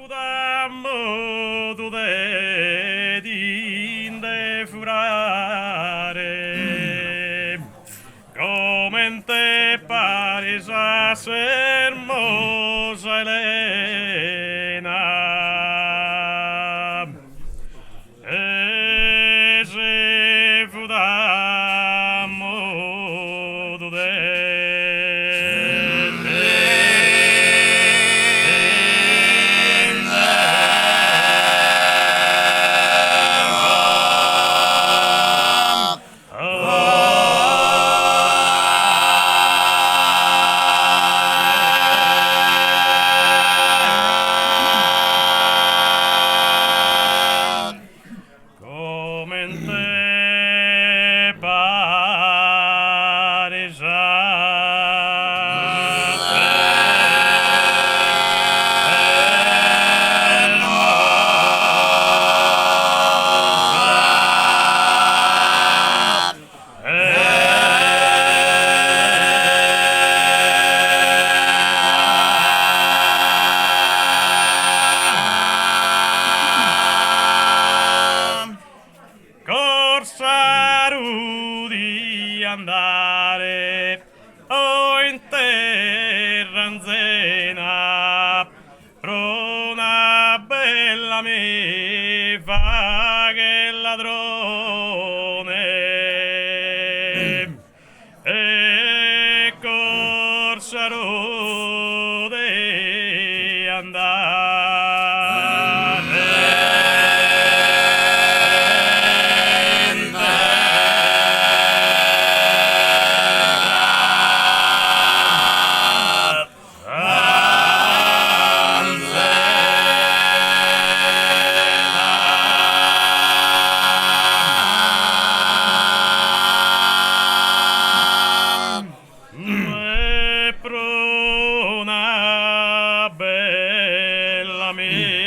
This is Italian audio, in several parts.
fu da modo de furare come in te pares a hermosa Elena e se fu da modo come in te pare corsaru di andare in terra anzena pro una bella me fa che ladrone e corsaru di andare pro una bella me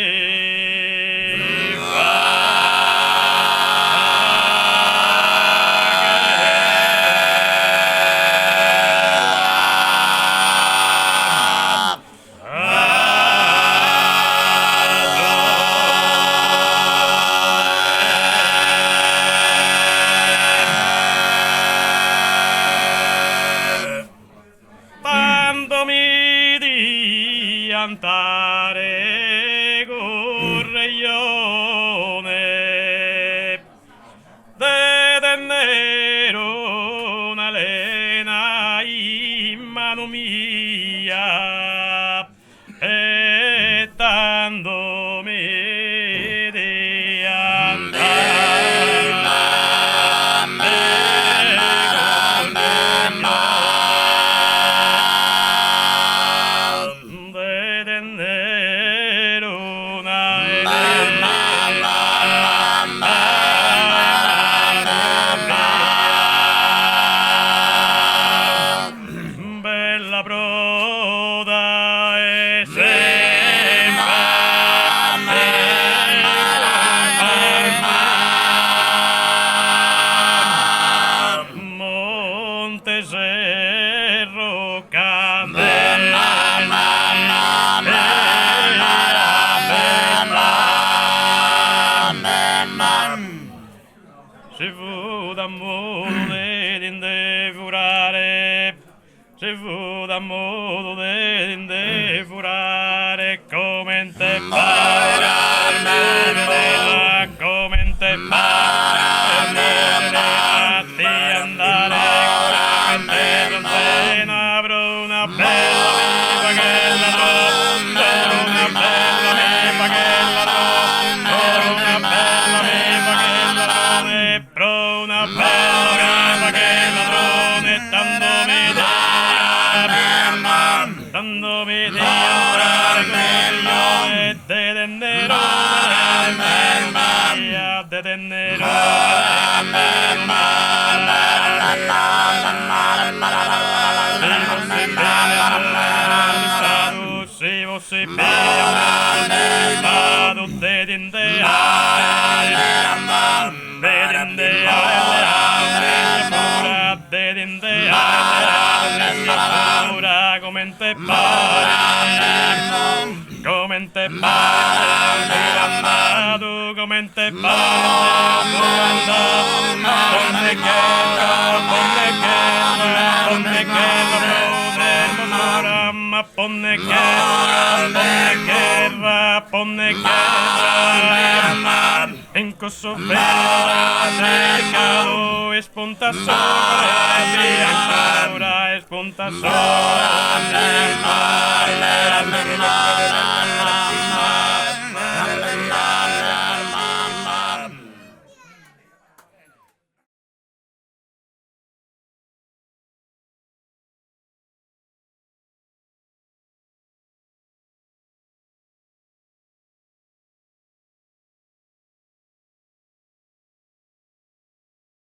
tandomi di andare correione de nero una lena in mano mia e tandomi di bella broda e Monte Serro se fu d'amore di indefurare, se fu d'amore di indefurare, come in te pare, come in te pare, di andare, come in te non se ne avrò una bella viva che ladrone, una bella viva che ladrone, una bella viva che ladrone, pro una bella viva che ladrone, tandomi di andare con de nero, de nero, se você vado de come in te pare, come Argumente parte Miranda, Argumente parte Miranda, ponle guerra, ponle guerra, ponle guerra, programa, ponle guerra, ponle guerra, en Kosovo cercado es punta sobre, ahora es punta sobre.